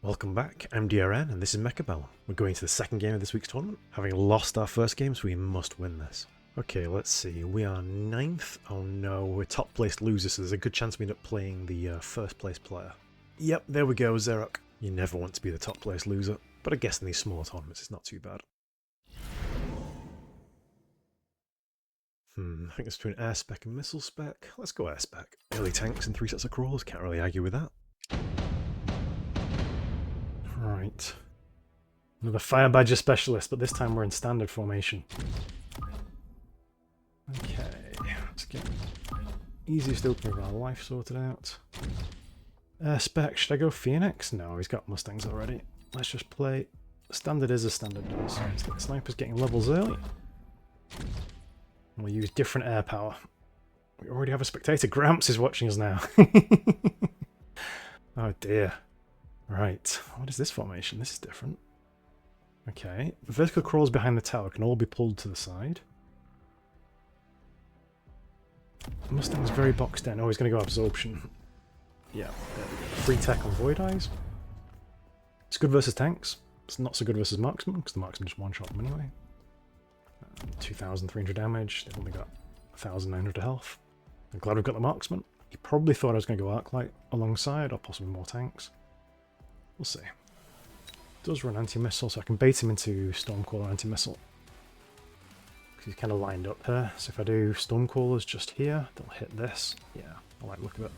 Welcome back, I'm DRN and this is Mechabellum. We're going to the second game of this week's tournament. Having lost our first game, so we must win this. Okay, let's see, we are 9th. Oh no, we're top placed losers, so there's a good chance we end up playing the first place player. Yep, there we go, Xeruk. You never want to be the top placed loser, but I guess in these smaller tournaments it's not too bad. I think it's between air spec and missile spec. Let's go air spec. Early tanks and 3 sets of crawlers, can't really argue with that. Right. Another Firebadger specialist, but this time we're in standard formation. Okay, let's get easiest opening of our life sorted out. Spec, should I go Phoenix? No, he's got Mustangs already. Let's just play. Standard is as standard does. Let's get the snipers getting levels early. We'll use different air power. We already have a spectator. Gramps is watching us now. Oh dear. Right, what is this formation? This is different. Okay, vertical crawls behind the tower can all be pulled to the side. Mustang's very boxed in. Oh, he's going to go absorption. Yeah, there we go. Free tech on Void Eyes. It's good versus tanks. It's not so good versus marksmen, because the marksmen just one-shot them anyway. 2,300 damage. They've only got 1,900 health. I'm glad we've got the marksman. He probably thought I was going to go Arclight alongside, or possibly more tanks. We'll see. Does run anti-missile, so I can bait him into Stormcaller anti-missile. Because he's kind of lined up here. So if I do Stormcallers just here, they'll hit this. Yeah, I like the look of it.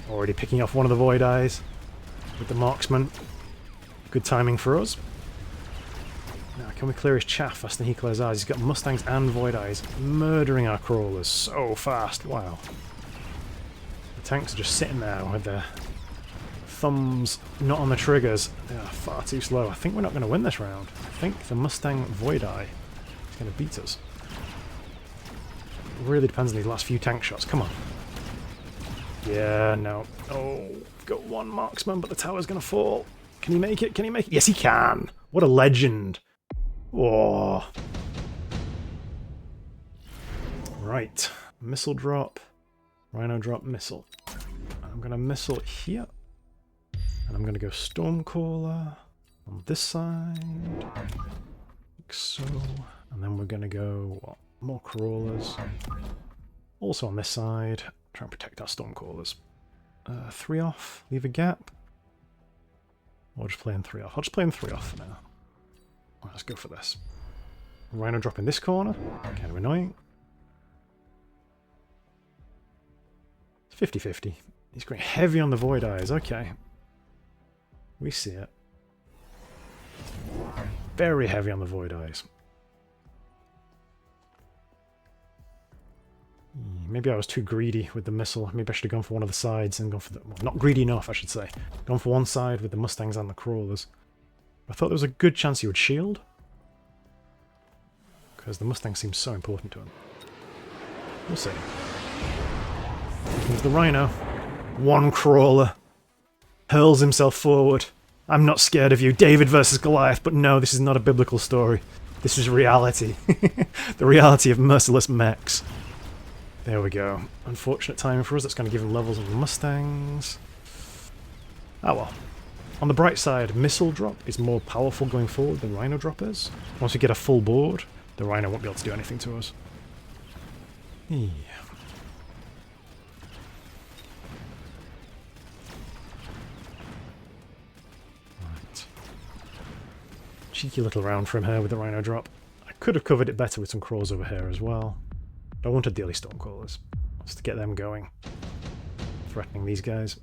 Already picking off one of the Void Eyes with the marksman. Good timing for us. Now, can we clear his chaff faster than he clears ours? He's got Mustangs and Void Eyes murdering our crawlers so fast. Wow. The tanks are just sitting there with their thumbs not on the triggers. They are far too slow. I think we're not going to win this round. I think the Mustang Void Eye is going to beat us. It really depends on these last few tank shots. Come on. Yeah, no. Oh, got one marksman, but the tower's going to fall. Can he make it? Can he make it? Yes, he can. What a legend. Oh. Right. Missile drop. Rhino drop missile. I'm going to missile here. And I'm going to go Stormcaller on this side. Like so. And then we're going to go, what, more crawlers. Also on this side. Try and protect our Stormcallers. 3 off. Leave a gap. Or just play in 3 off. I'll just play in 3 off for now. Right, let's go for this. Rhino drop in this corner. Kind of annoying. It's 50-50. He's going heavy on the Void Eyes. Okay. We see it. Very heavy on the Void Eyes. Maybe I was too greedy with the missile. Maybe I should have gone for one of the sides and gone for the... Well, not greedy enough, I should say. Gone for one side with the Mustangs and the Crawlers. I thought there was a good chance he would shield. Because the Mustang seems so important to him. We'll see. Here comes the Rhino. One Crawler. Hurls himself forward. I'm not scared of you. David versus Goliath. But no, this is not a biblical story. This is reality. The reality of merciless mechs. There we go. Unfortunate timing for us. That's going to give him levels on the Mustangs. Ah well. On the bright side, missile drop is more powerful going forward than Rhino drop is. Once we get a full board, the Rhino won't be able to do anything to us. Yeah. Right. Cheeky little round from here with the Rhino drop. I could have covered it better with some crawls over here as well. I wanted daily Stormcallers, just to get them going. Threatening these guys.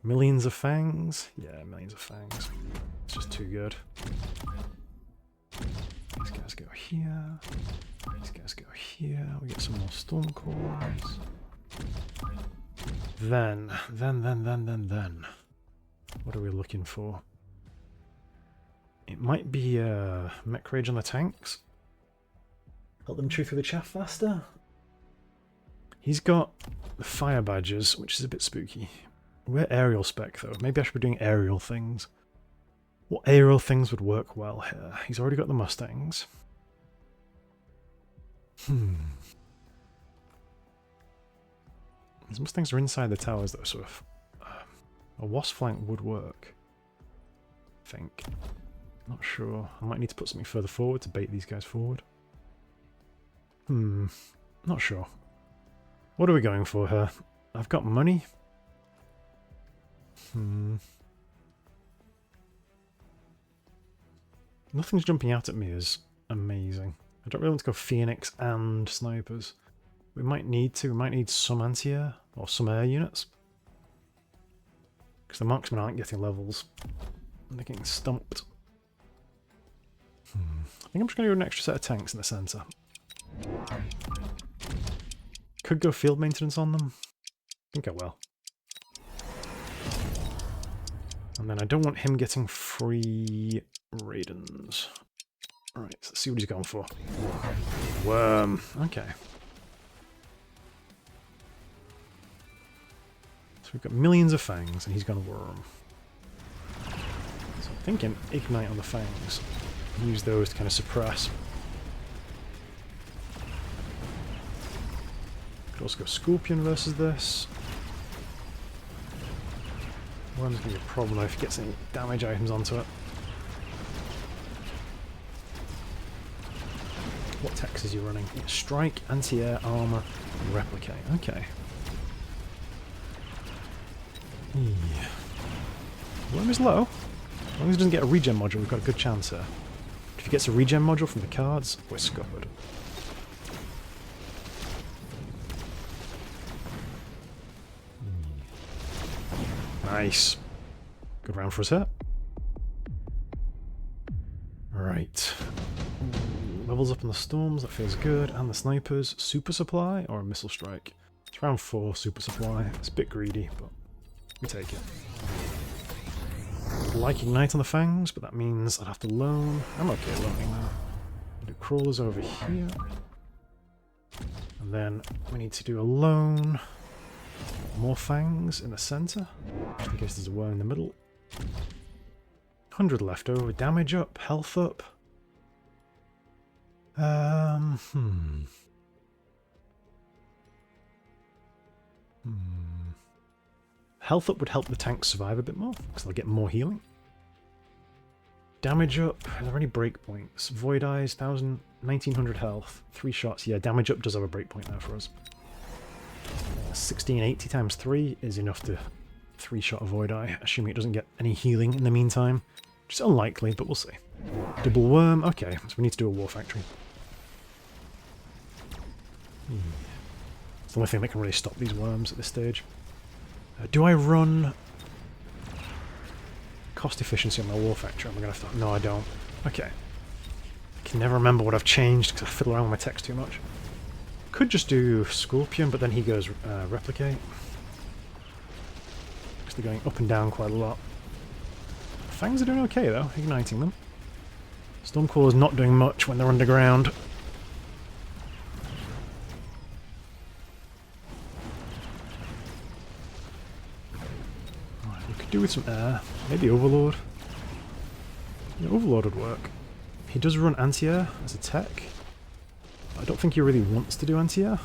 Millions of fangs? Yeah, millions of fangs. It's just too good. These guys go here. These guys go here. We get some more Stormcallers. Then. What are we looking for? It might be Mech Rage on the tanks. Help them chew through the chaff faster. He's got the Firebadgers, which is a bit spooky. We're aerial spec though. Maybe I should be doing aerial things. What aerial things would work well here? He's already got the Mustangs. These Mustangs are inside the towers though, so if A wasp flank would work. I think. Not sure. I might need to put something further forward to bait these guys forward. Not sure. What are we going for here? I've got money. Nothing's jumping out at me as amazing. I don't really want to go Phoenix and snipers. We might need to. We might need some anti-air or some air units. Because the marksmen aren't getting levels. And they're getting stumped. I think I'm just going to do an extra set of tanks in the centre. Could go field maintenance on them. I think I will. And then I don't want him getting free Raidens. Alright, let's see what he's going for. Worm. Okay. So we've got millions of fangs, and he's gone worm. So I'm thinking ignite on the fangs. Use those to kind of suppress. Could also go Scorpion versus this. Worm's going to be a problem if he gets any damage items onto it. What techs is he running? Strike, anti-air, armor, and replicate. Okay. Yeah. Worm is low. As long as he doesn't get a regen module, we've got a good chance here. If he gets a regen module from the cards, we're scuppered. Nice. Good round for us here. Right. Levels up on the storms, that feels good. And the snipers. Super supply or a missile strike? It's round 4 super supply. It's a bit greedy, but we take it. I'd like ignite on the fangs, but that means I'd have to loan. I'm okay loaning that. I'll do crawlers over here. And then we need to do a loan. More fangs in the centre, just in case there's a worm in the middle. 100 left over. Damage up, health up. Health up would help the tanks survive a bit more, because they'll get more healing. Damage up. Are there any breakpoints? Void Eyes, 1900 health. 3 shots. Yeah, damage up does have a breakpoint there for us. 1680 times 3 is enough to 3-shot a Void Eye, assuming it doesn't get any healing in the meantime. Which is unlikely, but we'll see. Double Worm, okay, so we need to do a War Factory. It's the only thing that can really stop these worms at this stage. Do I run cost efficiency on my War Factory? Am I going to have to... No, I don't. Okay. I can never remember what I've changed because I fiddle around with my text too much. Could just do Scorpion, but then he goes Replicate. Because they're going up and down quite a lot. Fangs are doing okay though, igniting them. Stormclaw's not doing much when they're underground. Right, we could do with some air. Maybe Overlord. Yeah, Overlord would work. He does run anti-air as a tech. I don't think he really wants to do anti-air.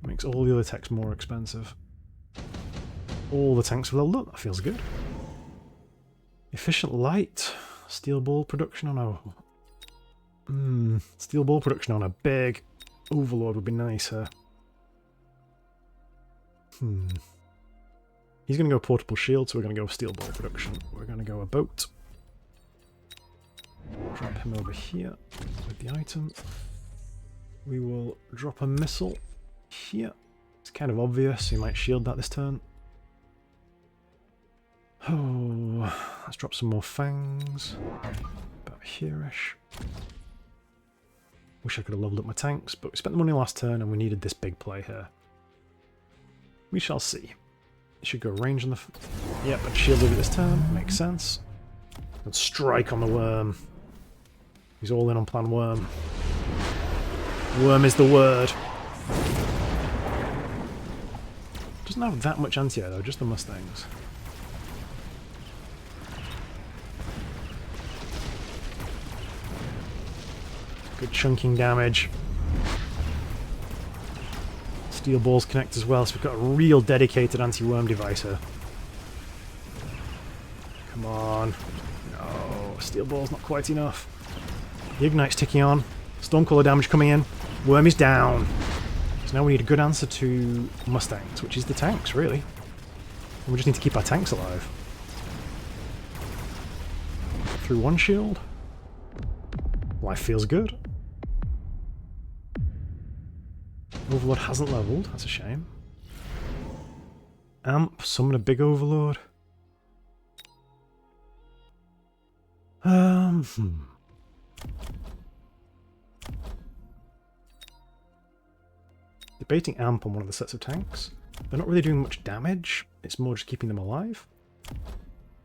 Makes all the other techs more expensive. All the tanks are leveled up, that feels good. Efficient light. Steel ball production on a... steel ball production on a big Overlord would be nice here. He's going to go portable shield, so we're going to go steel ball production. We're going to go a boat. Drop him over here with the item. We will drop a missile here. It's kind of obvious, so you might shield that this turn. Oh, let's drop some more fangs. About here-ish. Wish I could have leveled up my tanks, but we spent the money last turn and we needed this big play here. We shall see. It should go range on the... Yep, but shield over this turn. Makes sense. Let's strike on the worm. He's all in on plan worm. Worm is the word. Doesn't have that much anti-air though, just the Mustangs. Good chunking damage. Steel balls connect as well, so we've got a real dedicated anti-worm device here. Come on. No, steel ball's not quite enough. The ignite's ticking on. Stormcaller damage coming in. Worm is down. So now we need a good answer to Mustangs, which is the tanks, really. And we just need to keep our tanks alive. Through one shield. Life feels good. Overlord hasn't leveled, that's a shame. Amp, summon a big Overlord. Debating Amp on one of the sets of tanks. They're not really doing much damage, it's more just keeping them alive.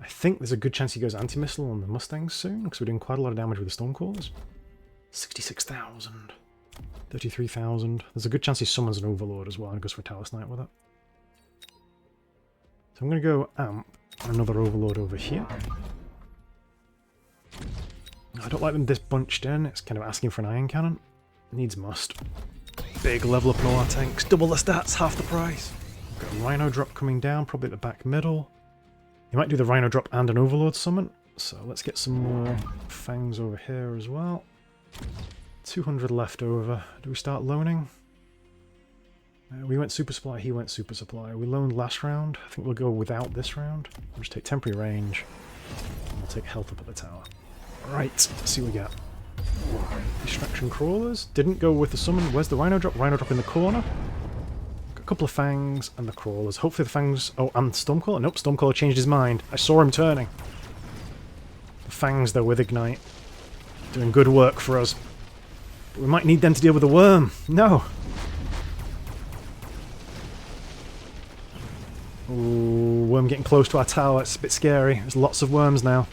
I think there's a good chance he goes anti-missile on the Mustangs soon, because we're doing quite a lot of damage with the Stormcallers. 66,000. 33,000. There's a good chance he summons an Overlord as well and goes for a Tower Snipe with it. So I'm going to go Amp on another Overlord over here. I don't like them this bunched in, it's kind of asking for an Iron Cannon. Needs must. Big level up in all our tanks, double the stats, half the price. Got a Rhino drop coming down, probably at the back middle. You might do the Rhino drop and an Overlord summon, so let's get some more Fangs over here as well. 200 left over. Do we start loaning? We went Super Supply, he went Super Supply. We loaned last round. I think we'll go without this round. We'll just take temporary range. And we'll take health up at the tower. Right, let's see what we get. Distraction Crawlers. Didn't go with the summon. Where's the Rhino drop? Rhino drop in the corner. Got a couple of Fangs and the Crawlers. Hopefully the Fangs... Oh, and Stormcaller? Nope, Stormcaller changed his mind. I saw him turning. The Fangs, though, with Ignite. Doing good work for us. But we might need them to deal with the worm. No. Ooh, worm getting close to our tower. It's a bit scary. There's lots of worms now.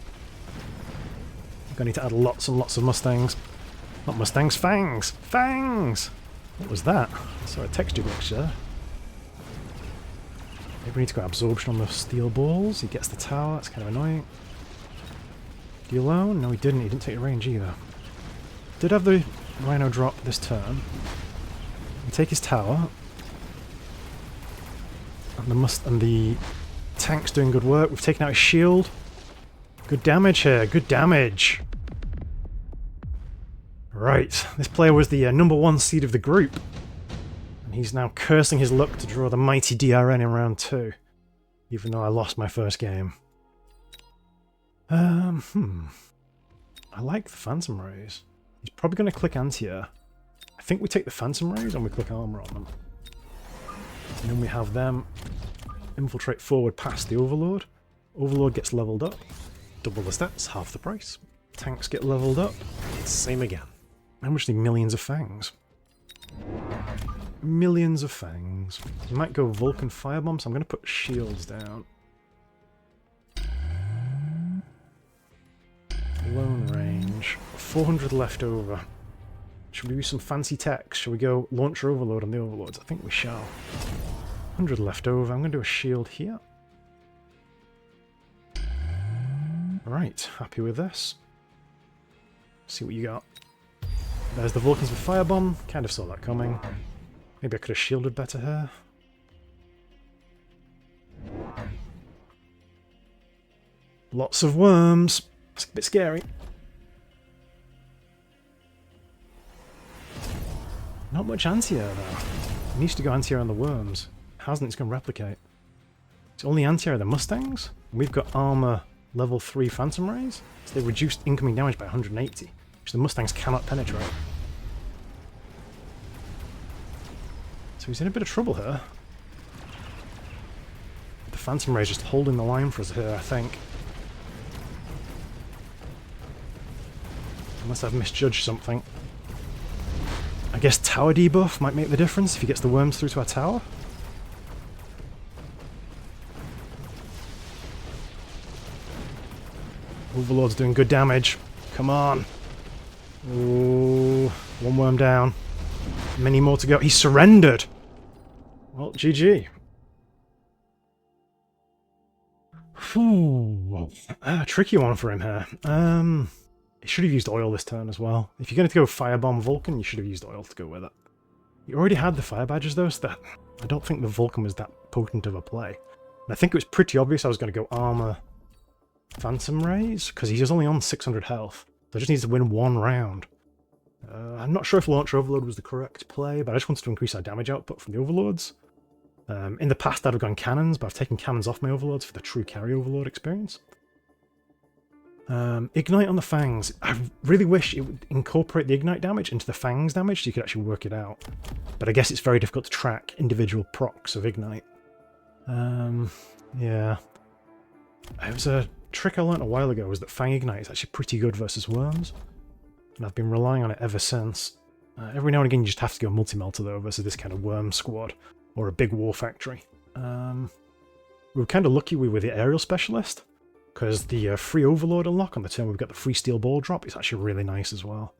We're going to need to add lots and lots of Mustangs. Not Mustangs, Fangs! Fangs! What was that? I saw a texture glitch there. Maybe we need to go absorption on the steel balls. He gets the tower. That's kind of annoying. Do you loan? No, he didn't. He didn't take the range either. Did have the Rhino drop this turn. We take his tower. And the tank's doing good work. We've taken out his shield. Good damage here. Good damage. Right. This player was the #1 seed of the group. And he's now cursing his luck to draw the mighty DRN in round 2. Even though I lost my first game. I like the Phantom Rays. He's probably going to click Anti-Air. I think we take the Phantom Rays and we click Armor on them. And then we have them infiltrate forward past the Overlord. Overlord gets leveled up. Double the stats, half the price. Tanks get leveled up. Same again. How much need millions of Fangs? Millions of Fangs. We might go Vulcan Firebomb, so I'm going to put shields down. Lone range. 400 left over. Should we do some fancy tech? Shall we go Launcher Overload on the Overlords? I think we shall. 100 left over. I'm going to do a shield here. Alright, happy with this. See what you got. There's the Vulcans with Firebomb. Kind of saw that coming. Maybe I could have shielded better here. Lots of worms. It's a bit scary. Not much anti-air though. It needs to go anti-air on the worms. Hasn't, it's going to replicate. It's only anti-air the Mustangs. We've got armor level 3 Phantom Rays. So they reduced incoming damage by 180, which the Mustangs cannot penetrate. So he's in a bit of trouble here. The Phantom Rays just holding the line for us here, I think. Unless I've misjudged something. I guess tower debuff might make the difference if he gets the worms through to our tower. Overlord's doing good damage. Come on. Ooh, one worm down. Many more to go. He surrendered! Well, GG. Ooh, tricky one for him here. He should have used oil this turn as well. If you're going to go Firebomb Vulcan, you should have used oil to go with it. He already had the Firebadgers though, so that I don't think the Vulcan was that potent of a play. And I think it was pretty obvious I was going to go armor Phantom Rays, because he's only on 600 health. So I just needs to win one round. I'm not sure if Launch Overload was the correct play, but I just wanted to increase our damage output from the Overlords. In the past I'd have gone Cannons, but I've taken Cannons off my Overlords for the true carry Overlord experience. Ignite on the Fangs. I really wish it would incorporate the Ignite damage into the Fangs damage so you could actually work it out. But I guess it's very difficult to track individual procs of Ignite. Yeah. It was a trick I learned a while ago, was that Fang Ignite is actually pretty good versus worms. And I've been relying on it ever since. Every now and again you just have to go multi-melter though versus this kind of worm squad. Or a big war factory. We were kind of lucky with the aerial specialist. Because the free Overlord unlock on the turn we've got the free steel ball drop is actually really nice as well.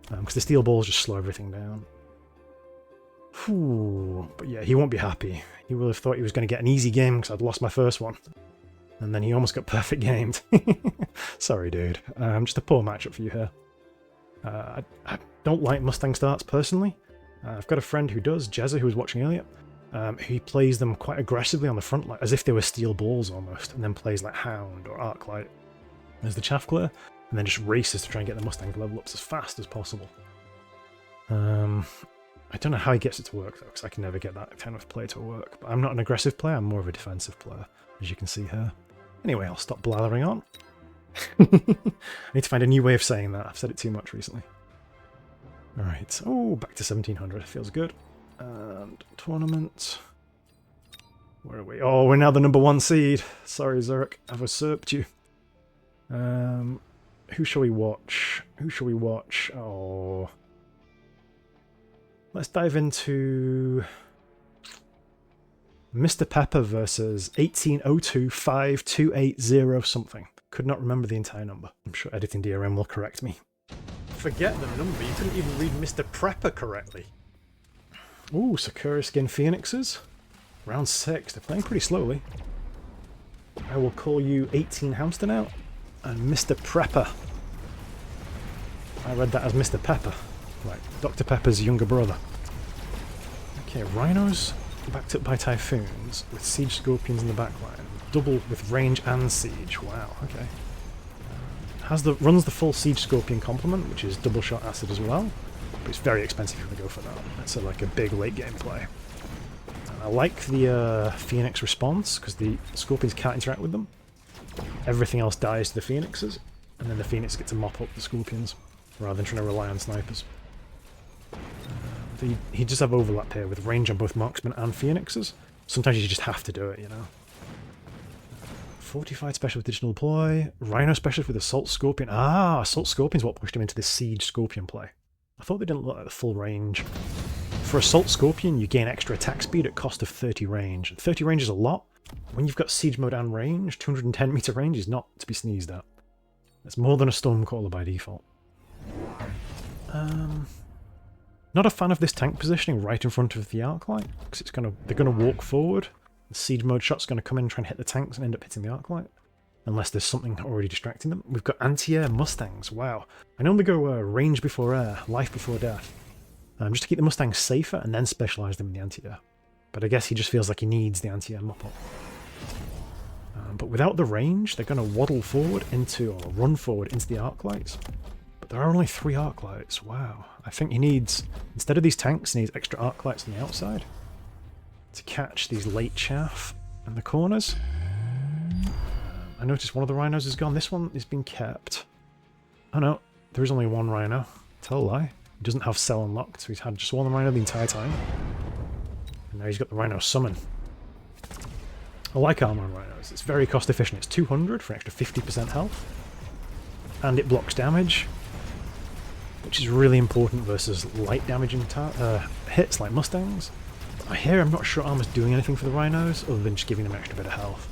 Because the steel balls just slow everything down. Whew. But yeah, he won't be happy. He will have thought he was going to get an easy game because I'd lost my first one. And then he almost got perfect gamed. Sorry, dude. Just a poor matchup for you here. I don't like Mustang starts personally. I've got a friend who does, Jezza, who was watching earlier. He plays them quite aggressively on the front, like as if they were steel balls almost, and then plays like Hound or Arclight as the chaff clear, and then just races to try and get the Mustang level ups as fast as possible. I don't know how he gets it to work though, because I can never get that kind of play to work. But I'm not an aggressive player, I'm more of a defensive player, as you can see here. Anyway, I'll stop blathering on. I need to find a new way of saying that, I've said it too much recently. Alright, oh, back to 1700, feels good. And tournament. Where are we? Oh, we're now the #1 seed. Sorry, Xeruk, I've usurped you. Who shall we watch? Who shall we watch? Oh. Let's dive into Mr. Pepper versus 18025280 something. Could not remember the entire number. I'm sure editing DRM will correct me. Forget the number, you couldn't even read Mr. Prepper correctly. Ooh, Sakura Skin Phoenixes. Round 6, they're playing pretty slowly. I will call you 18 Hamster now. And Mr. Prepper. I read that as Mr. Pepper. Like Dr. Pepper's younger brother. Okay, Rhinos backed up by Typhoons with Siege Scorpions in the backline. Double with range and siege. Wow, okay. Runs the full Siege Scorpion complement, which is double shot acid as well. But it's very expensive if you go for that. It's like a big late game play. And I like the Phoenix response, because the Scorpions can't interact with them. Everything else dies to the Phoenixes, and then the Phoenix get to mop up the Scorpions, rather than trying to rely on snipers. He just have overlap here with range on both Marksmen and Phoenixes. Sometimes you just have to do it, you know. Fortified Special with Digital Deploy. Rhino Specialist with Assault Scorpion. Ah, Assault Scorpion's what pushed him into this Siege Scorpion play. I thought they didn't look like the full range. For Assault Scorpion, you gain extra attack speed at cost of 30 range. 30 range is a lot. When you've got Siege Mode and range, 210 meter range is not to be sneezed at. It's more than a Stormcaller by default. Not a fan of this tank positioning right in front of the Arclight, because they're gonna walk forward. The Siege Mode shot's gonna come in and try and hit the tanks and end up hitting the Arclight. Unless there's something already distracting them. We've got anti-air Mustangs, wow. I normally go range before air, life before death. Just to keep the Mustangs safer and then specialise them in the anti-air. But I guess he just feels like he needs the anti-air mop-up. But without the range, they're going to waddle forward into, or run forward into the Arclights. But there are only 3 Arclights, wow. I think he needs, instead of these tanks, he needs extra Arclights on the outside. To catch these late chaff in the corners. I noticed one of the Rhinos is gone. This one is being kept. Oh no, there is only one Rhino. Tell a lie. He doesn't have cell unlocked, so he's had just one Rhino the entire time. And now he's got the Rhino summon. I like armor on Rhinos. It's very cost efficient. It's 200 for an extra 50% health. And it blocks damage, which is really important versus light damaging hits like Mustangs. But here I'm not sure armor's doing anything for the Rhinos, other than just giving them an extra bit of health.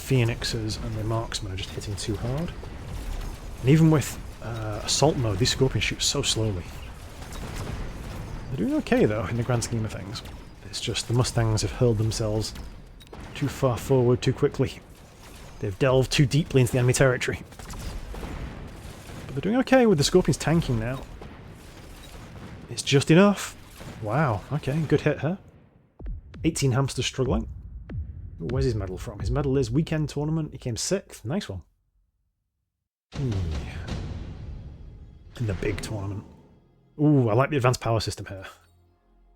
Phoenixes and the Marksmen are just hitting too hard. And even with Assault Mode, these Scorpions shoot so slowly. They're doing okay though, in the grand scheme of things. It's just the Mustangs have hurled themselves too far forward too quickly. They've delved too deeply into the enemy territory. But they're doing okay with the Scorpions tanking now. It's just enough. Wow, okay, good hit here. 18 hamsters struggling. Where's his medal from? His medal is weekend tournament. He came 6th. Nice one. In the big tournament. Ooh, I like the advanced power system here.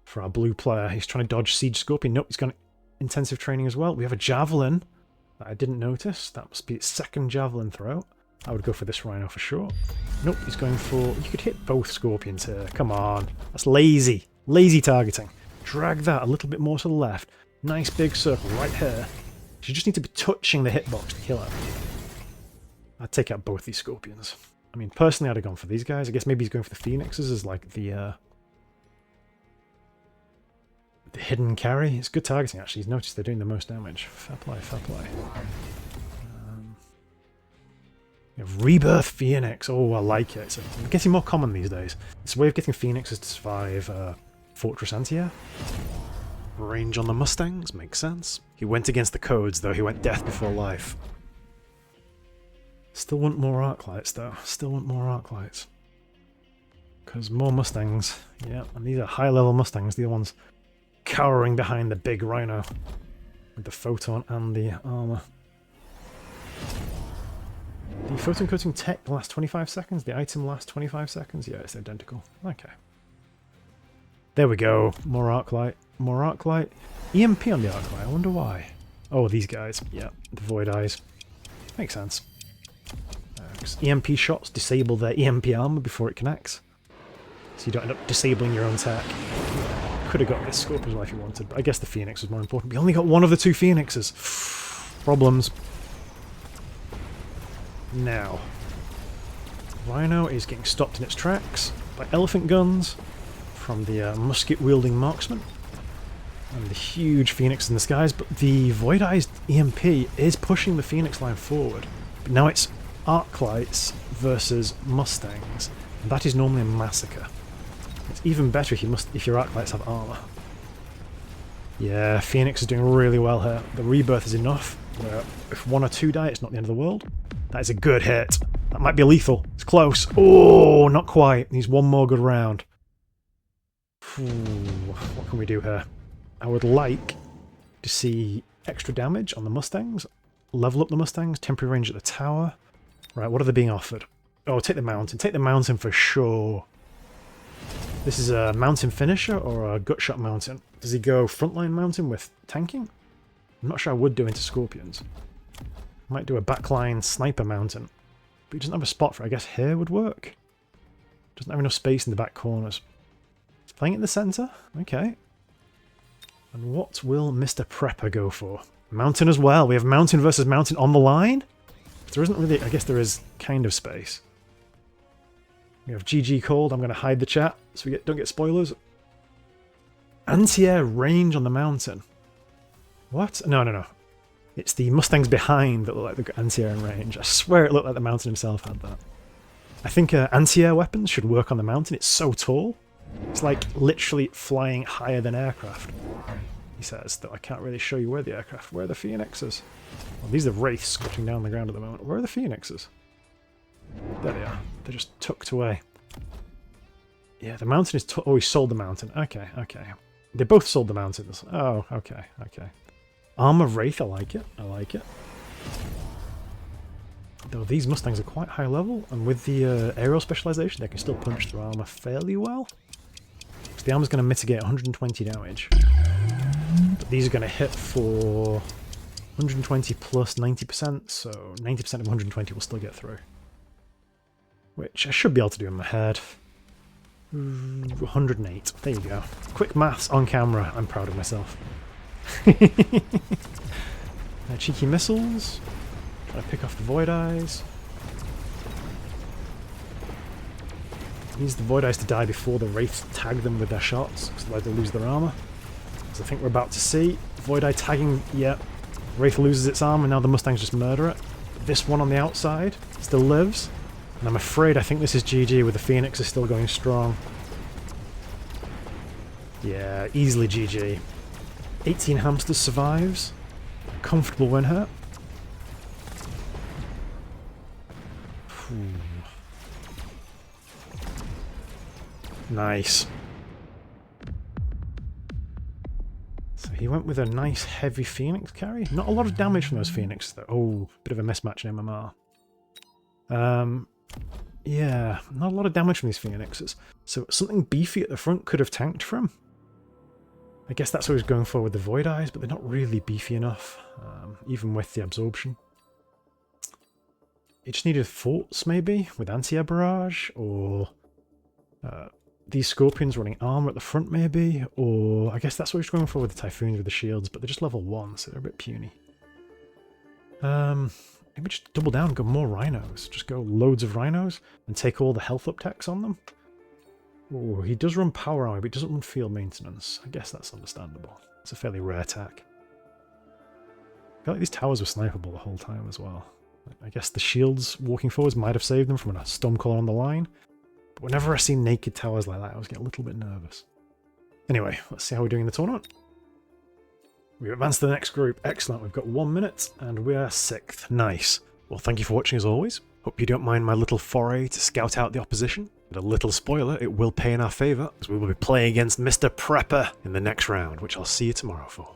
For our blue player. He's trying to dodge Siege Scorpion. Nope, he's got intensive training as well. We have a Javelin that I didn't notice. That must be its second Javelin throw. I would go for this Rhino for sure. Nope, he's going for... You could hit both Scorpions here. Come on. That's lazy. Lazy targeting. Drag that a little bit more to the left. Nice big circle right here. You just need to be touching the hitbox to kill it. I'd take out both these Scorpions. I mean, personally, I'd have gone for these guys. I guess maybe he's going for the Phoenixes as like the hidden carry. It's good targeting, actually. He's noticed they're doing the most damage. Fair play, fair play. We have Rebirth Phoenix. Oh, I like it. It's getting more common these days. It's a way of getting Phoenixes to survive Fortress Anti-Air. Range on the Mustangs, makes sense. He went against the codes, though. He went death before life. Still want more arc lights, though. Still want more arc lights. Because more Mustangs. Yeah, and these are high-level Mustangs. The other ones cowering behind the big Rhino. With the photon and the armor. The photon coating tech lasts 25 seconds. The item lasts 25 seconds. Yeah, it's identical. Okay. There we go. More arc light. More arc light. EMP on the arc light. I wonder why. Oh, these guys. Yeah, the void eyes. Makes sense. EMP shots disable their EMP armor before it connects. So you don't end up disabling your own tech. Could have got this Scorpion as well if you wanted, but I guess the Phoenix was more important. We only got one of the 2 Phoenixes. Problems. Now. Rhino is getting stopped in its tracks by elephant guns from the musket-wielding marksman. And the huge Phoenix in the skies, but the Void-Eyes EMP is pushing the Phoenix line forward. But now it's arc lights versus Mustangs, and that is normally a massacre. It's even better if your arc lights have armor. Yeah, Phoenix is doing really well here. The rebirth is enough, where if 1 or 2 die, it's not the end of the world. That is a good hit. That might be lethal. It's close. Oh, not quite. Needs one more good round. What can we do here? I would like to see extra damage on the Mustangs. Level up the Mustangs. Temporary range at the tower. Right, what are they being offered? Oh, take the mountain. Take the mountain for sure. This is a mountain finisher or a gut shot mountain. Does he go frontline mountain with tanking? I'm not sure I would do into Scorpions. Might do a backline sniper mountain. But he doesn't have a spot for it. I guess here would work. Doesn't have enough space in the back corners. He's playing in the centre? Okay. And what will Mr. Prepper go for? Mountain as well. We have mountain versus mountain on the line? There isn't really... I guess there is kind of space. We have GG called. I'm going to hide the chat so we don't get spoilers. Anti-air range on the mountain. What? No, no, no. It's the Mustangs behind that look like they've got anti-air in range. I swear it looked like the mountain himself had that. I think anti-air weapons should work on the mountain. It's so tall. It's like literally flying higher than aircraft. He says, though I can't really show you where the aircraft... Where are the Phoenixes? Well, these are Wraiths squatting down on the ground at the moment. Where are the Phoenixes? There they are. They're just tucked away. Yeah, the mountain is... Oh, he sold the mountain. Okay, okay. They both sold the mountains. Oh, okay, okay. Armor Wraith, I like it. I like it. Though these Mustangs are quite high level, and with the aerial specialization, they can still punch through armor fairly well. So the armor's going to mitigate 120 damage. But these are going to hit for 120 plus 90%, so 90% of 120 will still get through. Which I should be able to do in my head. 108. There you go. Quick maths on camera. I'm proud of myself. Cheeky missiles. Try to pick off the Void Eyes. Needs the Void Eyes to die before the Wraiths tag them with their shots, because otherwise they lose their armor. As I think we're about to see. Void Eye tagging, yeah. Wraith loses its armor, now the Mustangs just murder it. This one on the outside still lives. And I'm afraid I think this is GG with the Phoenix is still going strong. Yeah, easily GG. 18 hamsters survives. Comfortable win here. Nice. So he went with a nice heavy Phoenix carry. Not a lot of damage from those Phoenixes though. Oh, bit of a mismatch in MMR. Yeah, not a lot of damage from these Phoenixes. So something beefy at the front could have tanked for him. I guess that's what he was going for with the Void Eyes, but they're not really beefy enough, even with the absorption. He just needed forts, maybe, with anti-air barrage, or these Scorpions running armor at the front, maybe, or I guess that's what he's going for with the Typhoons with the shields, but they're just level 1, so they're a bit puny. Maybe just double down, go more Rhinos. Just go loads of Rhinos and take all the health up techs on them. Oh, he does run power armor, but he doesn't run field maintenance. I guess that's understandable. It's a fairly rare attack. I feel like these towers were snipeable the whole time as well. I guess the shields walking forwards might have saved them from a Stormcaller on the line. But whenever I see naked towers like that, I always get a little bit nervous. Anyway, let's see how we're doing in the tournament. We've advanced to the next group. Excellent. We've got 1 minute and we are 6th. Nice. Well, thank you for watching as always. Hope you don't mind my little foray to scout out the opposition. But a little spoiler, it will pay in our favour, as we will be playing against Mr. Prepper in the next round, which I'll see you tomorrow for.